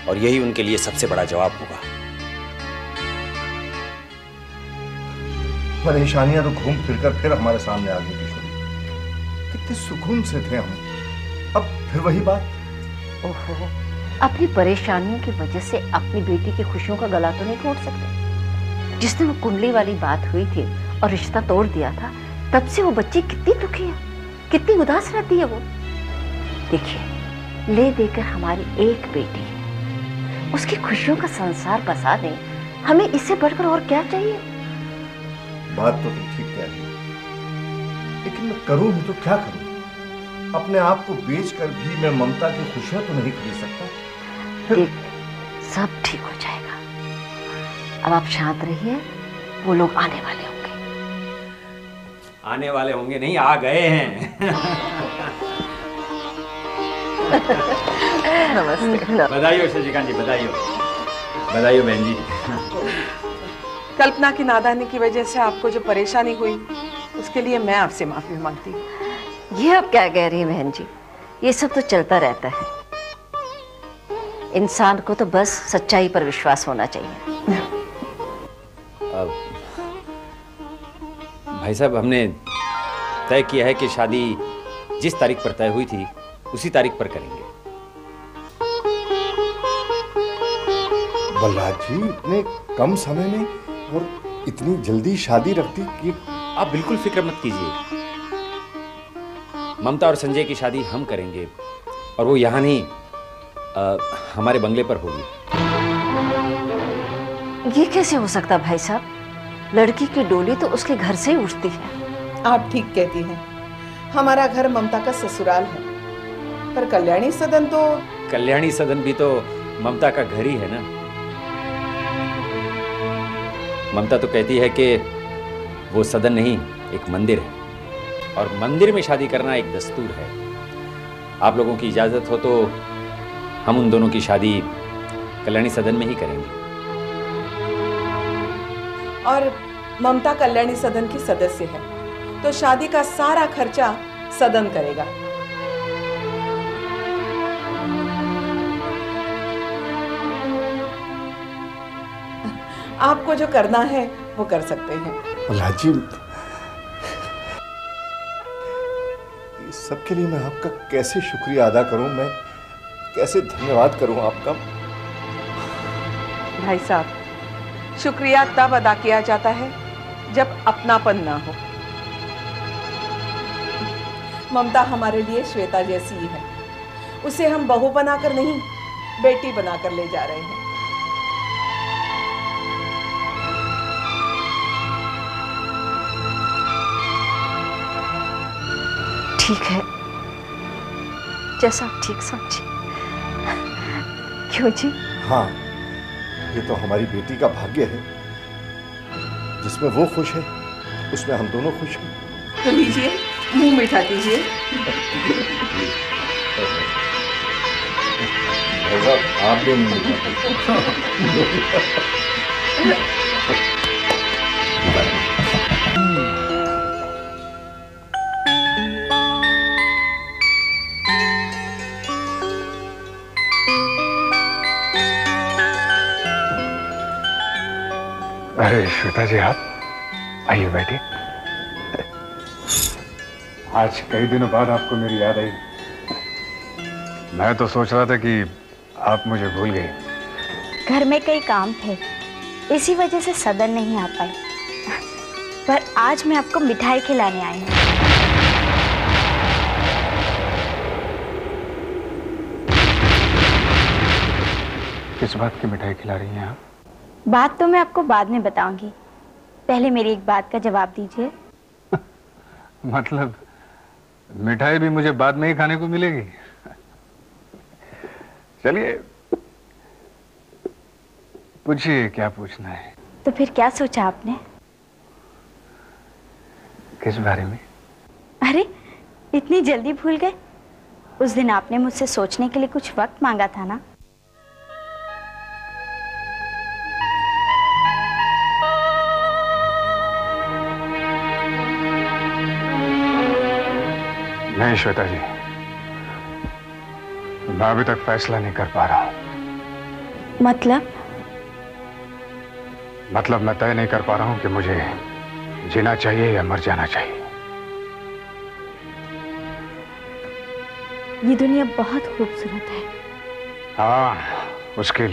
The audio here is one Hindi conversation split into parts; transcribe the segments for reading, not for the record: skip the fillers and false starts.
और यही उनके लिए सबसे बड़ा जवाब होगा। परेशानियां तो घूम फिरकर फिर हमारे सामने आ गई किशोरी। कितने सुकून से थे हम, अब फिर वही बात। ओहो, अपनी परेशानियों की वजह से अपनी बेटी की खुशियों का गला तो नहीं घोट सकते। जिस दिन वो कुंडली वाली बात हुई थी और रिश्ता तोड़ दिया था, तब से वो बच्ची कितनी दुखी है, कितनी उदास रहती है वो। देखिए, ले देकर हमारी एक बेटी है, उसकी खुशियों का संसार बसा दें, हमें इससे बढ़कर और क्या चाहिए। बात तो तुम ठीक कह रही हो, लेकिन मैं करूं भी तो क्या करूं? अपने आप को बेचकर भी मैं ममता की खुशियां तो नहीं खरीद सकता। देख, सब ठीक हो जाएगा। अब आप शांत रहिए, वो लोग आने वाले होंगे। आने वाले होंगे नहीं, आ गए हैं। नमस्ते। बधाई हो शशिकांत जी, बधाई हो, बधाई हो बहन जी। कल्पना की नादानी की वजह से आपको जो परेशानी हुई, उसके लिए मैं आपसे माफी मांगती हूँ। ये आप क्या कह रही हैं बहन जी? ये सब तो चलता रहता है। इंसान को तो बस सच्चाई पर विश्वास होना चाहिए। भाई साहब, हमने तय किया है कि शादी जिस तारीख पर तय हुई थी उसी तारीख पर करेंगे। बलराज जी, इतने कम समय में और इतनी जल्दी शादी रख दी कि आप बिल्कुल फिक्र मत कीजिए। ममता और संजय की शादी हम करेंगे, और वो यहाँ नहीं, हमारे बंगले पर होगी। ये कैसे हो सकता भाई साहब? लड़की की डोली तो उसके घर से ही उठती है। आप ठीक कहती हैं, हमारा घर ममता का ससुराल है, पर कल्याणी सदन तो। कल्याणी सदन भी तो ममता का घर ही है ना। ममता तो कहती है कि वो सदन नहीं, एक मंदिर है, और मंदिर में शादी करना एक दस्तूर है। आप लोगों की इजाजत हो तो हम उन दोनों की शादी कल्याणी सदन में ही करेंगे। और ममता कल्याणी सदन की सदस्य है, तो शादी का सारा खर्चा सदन करेगा। आपको जो करना है वो कर सकते हैं। बलराज जी, इस सब के लिए मैं आपका कैसे शुक्रिया अदा करूं? मैं कैसे धन्यवाद करूं आपका? भाई साहब, शुक्रिया तब अदा किया जाता है जब अपनापन ना हो। ममता हमारे लिए श्वेता जैसी ही है, उसे हम बहू बनाकर नहीं, बेटी बनाकर ले जा रहे हैं। ठीक है, जैसा आप ठीक समझे। क्यों जी? हाँ, ये तो हमारी बेटी का भाग्य है। जिसमें वो खुश है, उसमें हम दोनों खुश हैं। तो लीजिए, मुंह मीठा कीजिए। आप भी मुंह मीठा। अरे श्वेता जी, आप आइए, बैठिए। आज कई दिनों बाद आपको मेरी याद आई। मैं तो सोच रहा था कि आप मुझे भूल गई। घर में कई काम थे, इसी वजह से सदन नहीं आ पाए। पर आज मैं आपको मिठाई खिलाने आई हूँ। किस बात की मिठाई खिला रही हैं आप? बात तो मैं आपको बाद में बताऊंगी, पहले मेरी एक बात का जवाब दीजिए। मतलब मिठाई भी मुझे बाद में ही खाने को मिलेगी? चलिए, पूछिए क्या पूछना है। तो फिर क्या सोचा आपने? किस बारे में? अरे, इतनी जल्दी भूल गए? उस दिन आपने मुझसे सोचने के लिए कुछ वक्त मांगा था ना। नहीं श्वेता जी, मैं अभी तक फैसला नहीं कर पा रहा हूं। मतलब मैं तय नहीं कर पा रहा हूं कि मुझे जीना चाहिए या मर जाना चाहिए। ये दुनिया बहुत खूबसूरत है। हाँ, उसके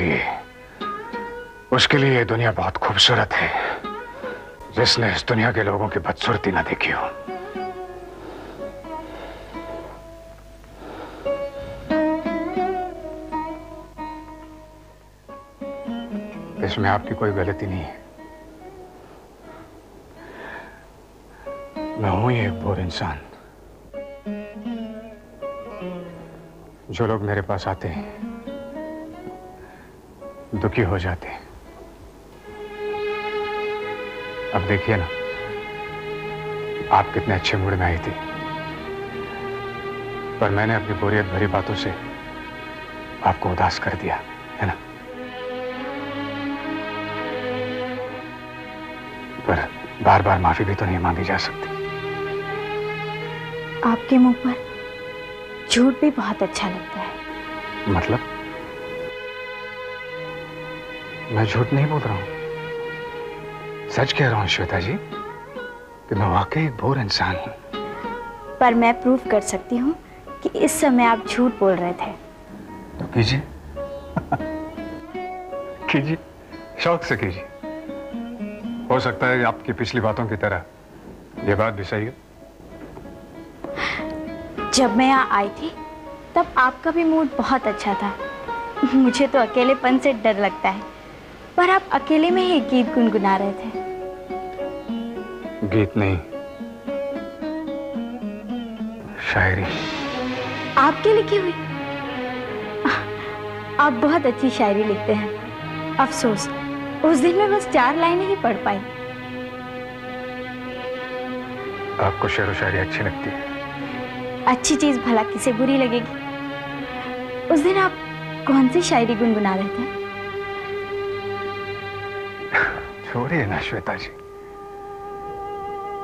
लिए ये दुनिया बहुत खूबसूरत है, जिसने इस दुनिया के लोगों की बदसूरती ना देखी हो। इसमें आपकी कोई गलती नहीं है। मैं हूं ही एक बोर इंसान। जो लोग मेरे पास आते हैं दुखी हो जाते हैं। अब देखिए ना, आप कितने अच्छे मूड में आई थी, पर मैंने अपनी बोरियत भरी बातों से आपको उदास कर दिया, है ना? पर बार बार माफी भी तो नहीं मांगी जा सकती। आपके मुंह पर झूठ भी बहुत अच्छा लगता है। मतलब? मैं झूठ नहीं बोल रहा हूं, सच कह रहा हूं श्वेता जी कि मैं वाकई एक बोर इंसान हूं। पर मैं प्रूफ कर सकती हूँ कि इस समय आप झूठ बोल रहे थे। तो कीजिए कीजिए, शौक से कीजिए। हो सकता है आपकी पिछली बातों की तरह ये बात भी सही हो। जब मैं यहाँ आई थी तब आपका भी मूड बहुत अच्छा था। मुझे तो अकेलेपन से डर लगता है, पर आप अकेले में ही गीत गुनगुना रहे थे। गीत नहीं, शायरी। आपके लिखी हुई? आप बहुत अच्छी शायरी लिखते हैं। अफसोस उस दिन मैं बस 4 लाइनें ही पढ़ पाई। आपको शेर व शायरी अच्छी लगती है? अच्छी चीज भला किसे बुरी लगेगी? उस दिन आप कौन सी शायरी गुनगुना रहे थे? छोड़िए ना श्वेता जी,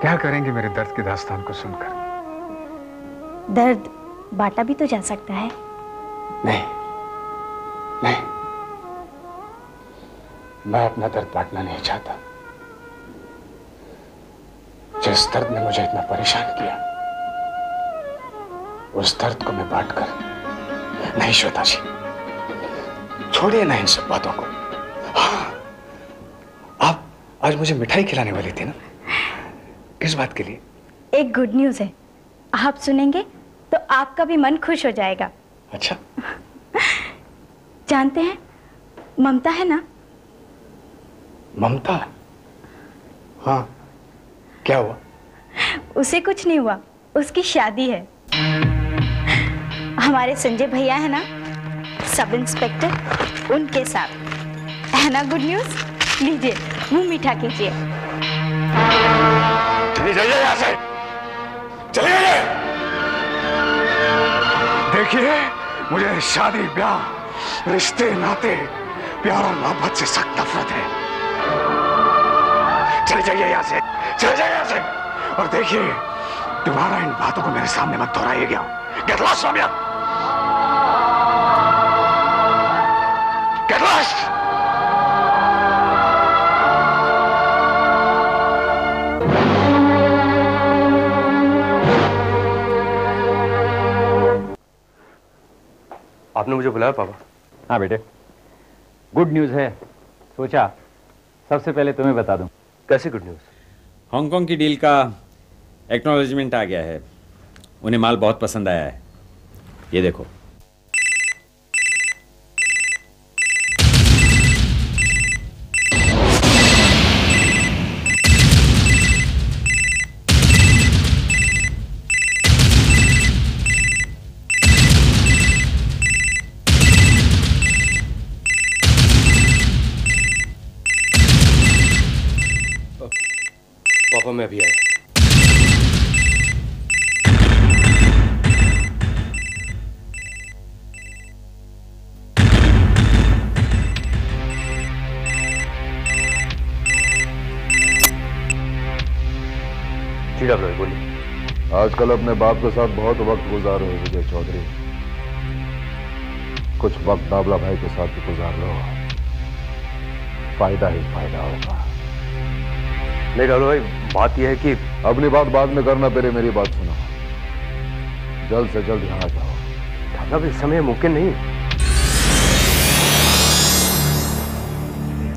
क्या करेंगे मेरे दर्द की दास्तान को सुनकर? दर्द बांटा भी तो जा सकता है। नहीं नहीं, मैं अपना दर्द बांटना नहीं चाहता। जिस दर्द ने मुझे इतना परेशान किया, उस दर्द को मैं बांटकर नहीं। श्वेता जी, छोड़िए ना इन सब बातों को। हाँ, आप आज मुझे मिठाई खिलाने वाली थी ना, किस बात के लिए? एक गुड न्यूज है, आप सुनेंगे तो आपका भी मन खुश हो जाएगा। अच्छा। जानते हैं, ममता है ना? ममता? हाँ, क्या हुआ? उसे कुछ नहीं हुआ, उसकी शादी है। हमारे संजय भैया है ना, सब इंस्पेक्टर, उनके साथ। है ना गुड न्यूज? लीजिए, मुंह मीठा कीजिए। चलिए जाइए यहाँ से, चलिए जाइए। देखिए, मुझे शादी, ब्याह, रिश्ते, नाते, प्यार और मोहब्बत से सख्त नफरत है। चले जाइए यहाँ से, चले जाइए यहाँ से। और देखिए, दोबारा इन बातों को मेरे सामने मत दोहराइएगा। Get lost, Soumya! Get lost! आपने मुझे बुलाया पापा? हाँ बेटे, गुड न्यूज़ है। सोचा सबसे पहले तुम्हें बता दूं। कैसी गुड न्यूज़? हांगकांग की डील का एक्नॉलेजमेंट आ गया है। उन्हें माल बहुत पसंद आया है। ये देखो। पापा मैं अभी आया। जी डॉक्टर बोलिए। आजकल अपने बाप के साथ बहुत वक्त गुजार रहे हो विजय चौधरी, कुछ वक्त बाबला भाई के साथ भी गुजार लो। फायदा ही फायदा होगा। नहीं डालो भाई, बात यह है कि अपनी बात बाद में करना, पहले मेरी बात सुनो। जल्द से जल्द यहाँ जाओ। अब इस समय मुमकिन नहीं।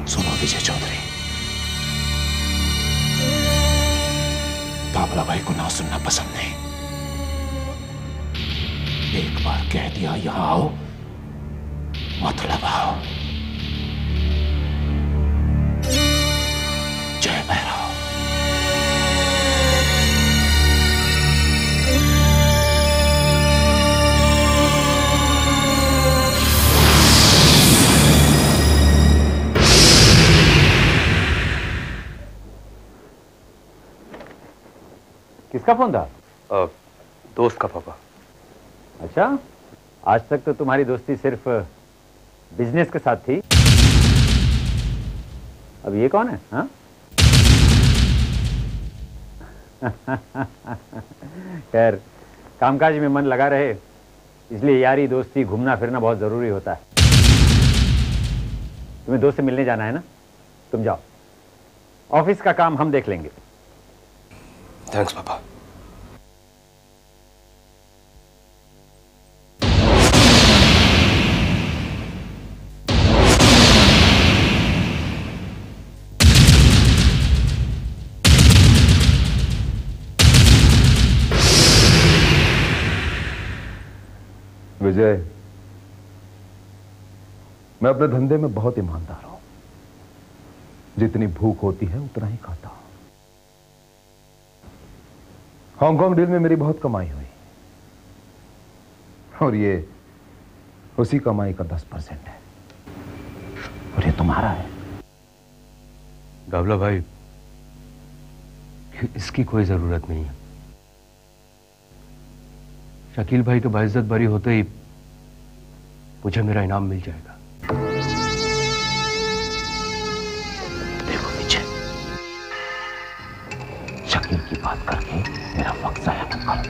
सुनो विजय चौधरी, बाबला भाई को ना सुनना पसंद नहीं। एक बार कह दिया यहां आओ, मतलब आओ। जय भैरव। किसका फोन था? दोस्त का पापा। अच्छा, आज तक तो तुम्हारी दोस्ती सिर्फ बिजनेस के साथ थी। अब ये कौन है? हाँ? खैर, कामकाज में मन लगा रहे, इसलिए यारी दोस्ती घूमना फिरना बहुत जरूरी होता है। तुम्हें दोस्त से मिलने जाना है ना, तुम जाओ। ऑफिस का काम हम देख लेंगे। थैंक्स पापा। विजय, मैं अपने धंधे में बहुत ईमानदार हूं। जितनी भूख होती है उतना ही खाता हूं। हांगकांग डील में मेरी बहुत कमाई हुई, और ये उसी कमाई का 10% है, और ये तुम्हारा है। बाबला भाई, इसकी कोई जरूरत नहीं है। शकील भाई के बाइज्जत बरी होते ही मुझे मेरा इनाम मिल जाएगा। देखो विजय, शकील की बात करके मेरा वक्त जाया मत करो।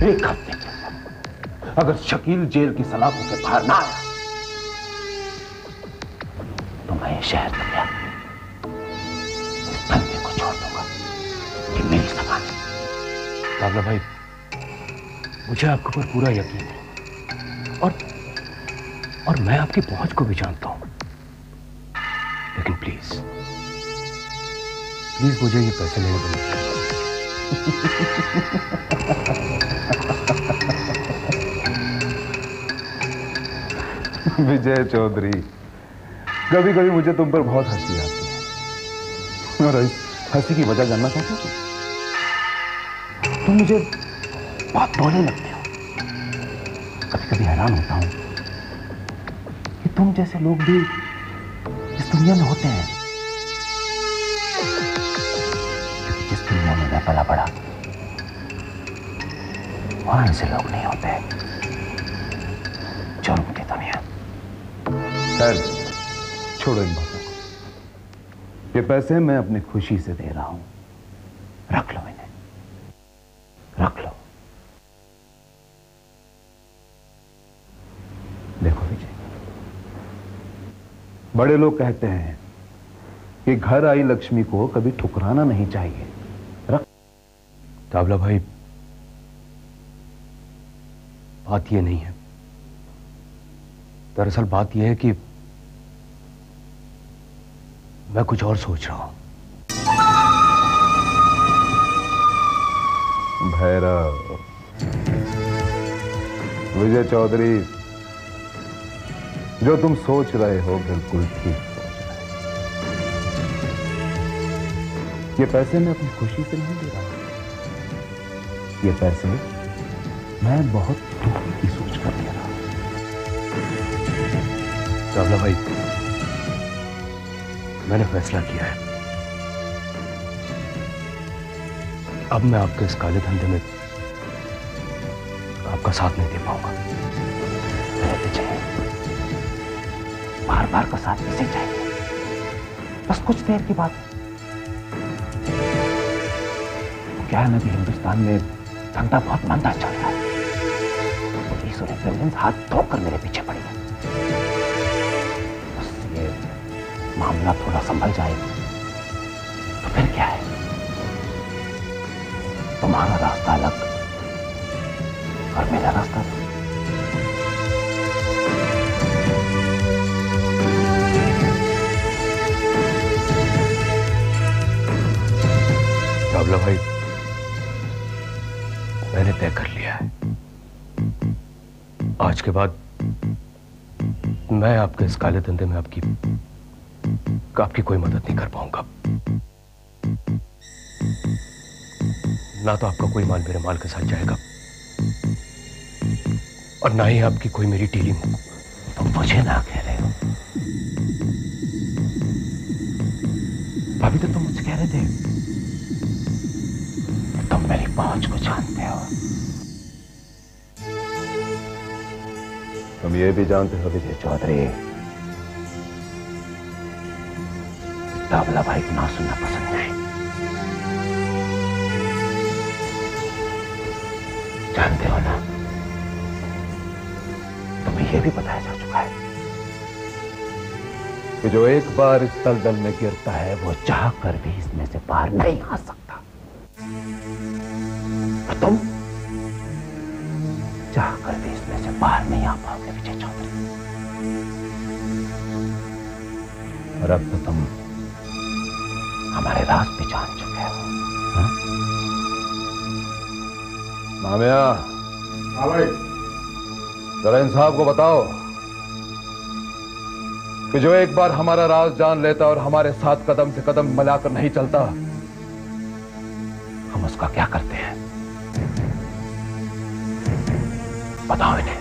एक हफ्ते के अंदर अगर शकील जेल की सलाखों के बाहर ना आया तो मैं ये शहर तक गया इस धंधे को छोड़ दूंगा। ये मेरी समान है। बाबला भाई, मुझे आपके ऊपर पूरा यकीन है, और मैं आपकी पहुंच को भी जानता हूं। लेकिन प्लीज मुझे ये पैसे लेने दो। विजय चौधरी, कभी कभी मुझे तुम पर बहुत हंसी आती है, और इस हंसी की वजह जानना चाहते हो? तुम मुझे बहुत भोले लगते हो। कभी कभी हैरान होता हूं कि तुम जैसे लोग भी इस दुनिया में होते हैं, क्योंकि जिस दुनिया में मैं पला बड़ा वहां ऐसे लोग नहीं होते। जुर्म की दुनिया। खैर, छोड़ो इन बातों को। ये पैसे मैं अपनी खुशी से दे रहा हूं, रख लो इन्हें, रख लो। देखो विजय, बड़े लोग कहते हैं कि घर आई लक्ष्मी को कभी ठुकराना नहीं चाहिए। रख। तावला भाई, बात ये नहीं है। दरअसल बात यह है कि मैं कुछ और सोच रहा हूं। भैरव, विजय चौधरी, जो तुम सोच रहे हो बिल्कुल ठीक सोच रहे हो। ये पैसे मैं अपनी खुशी से नहीं दे रहा हूं। ये पैसे मैं बहुत दुखी की सोच कर दे रहा हूं। तावला भाई, मैंने फैसला किया है। अब मैं आपके इस काले धंधे में आपका साथ नहीं दे पाऊंगा। बार बार का साथ किसे चाहिए? बस कुछ देर की बात। क्या है ना कि हिंदुस्तान में धंधा बहुत मंदा चल रहा है। पुलिस और इंटेलिजेंस हाथ धोकर मेरे पीछे पड़ी है। बस ये बाबला भाई, मैंने तय कर लिया है, आज के बाद मैं आपके इस काले धंधे में आपकी कोई मदद नहीं कर पाऊंगा। ना तो आपका कोई माल मेरे माल के साथ जाएगा और ना ही आपकी कोई मेरी डीलिंग हो। तुम मुझे ना कह रहे हो, अभी तो तुम मुझसे कह रहे थे तुम मेरी पहुंच को जानते हो। तुम ये भी जानते हो विजय चौधरी, बाबला भाई को ना सुनना पसंद नहीं। जानते हो ना, तुम्हें यह भी बताया जा चुका है कि जो एक बार इस दलदल में गिरता है वो चाह कर भी इसमें से बाहर नहीं आ सकता। और तुम चाह कर भी इसमें से बाहर नहीं आ पाओगे विजय चौधरी। और अब तो तुम हमारे राज भी जान चुके हो। नामिया, हाँ भाई, जरा इन साहब को बताओ कि जो एक बार हमारा राज जान लेता और हमारे साथ कदम से कदम मिलाकर नहीं चलता, हम उसका क्या करते हैं? बताओ इन्हें।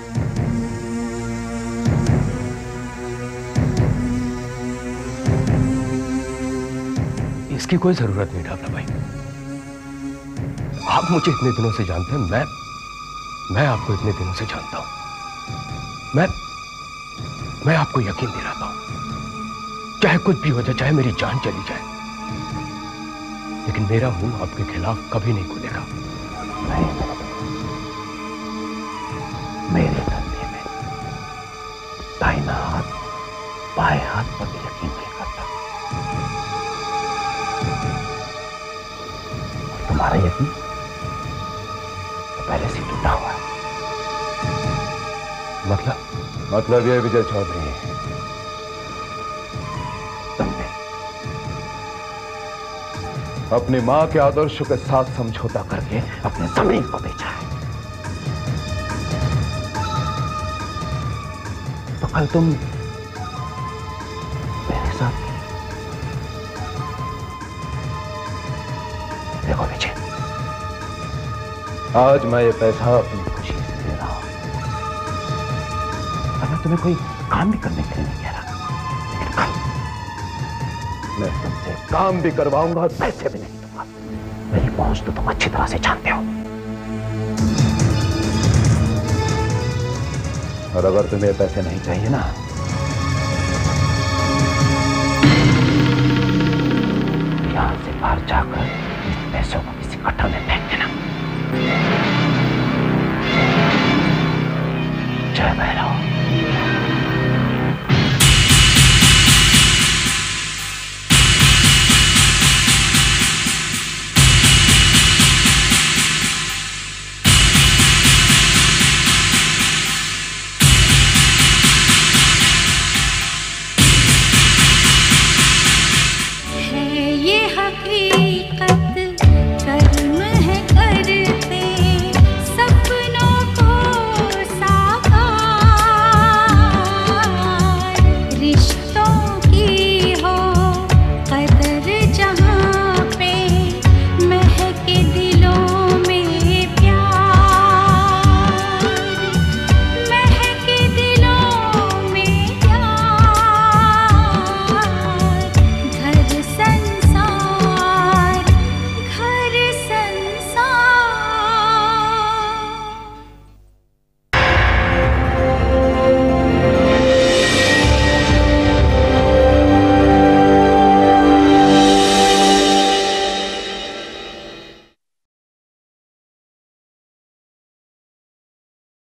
इसकी कोई जरूरत नहीं डाबला भाई, आप मुझे इतने दिनों से जानते हैं, मैं आपको इतने दिनों से जानता हूं। मैं आपको यकीन दिलाता हूं, चाहे कुछ भी हो जाए, चाहे मेरी जान चली जाए, लेकिन मेरा मुंह आपके खिलाफ कभी नहीं खुलेगा। नहीं, मेरे धंधे में दाहिना हाथ बाएं हाथ पर भी यकीन नहीं करता। और तुम्हारा यकीन तो पहले से टूटा हुआ है। मतलब ये विजय चौधरी, तुमने अपनी मां के आदर्शों के साथ समझौता करके अपने जमीन को बेचा है। तो कल तुम मेरे साथ देखो विजय, आज मैं ये पैसा अपनी खुशी से दे रहा हूं। और मैं तुम्हें कोई काम भी करने के लिए नहीं कह रहा, लेकिन कल मैं तुमसे काम भी करवाऊंगा और पैसे भी नहीं दूंगा। मेरी पहुंच तो तुम अच्छी तरह से जानते हो। और अगर तुम्हें पैसे नहीं चाहिए ना, यहां से बाहर जाकर पैसों को किसी गड्ढे में फेंक देना। जय भैरव।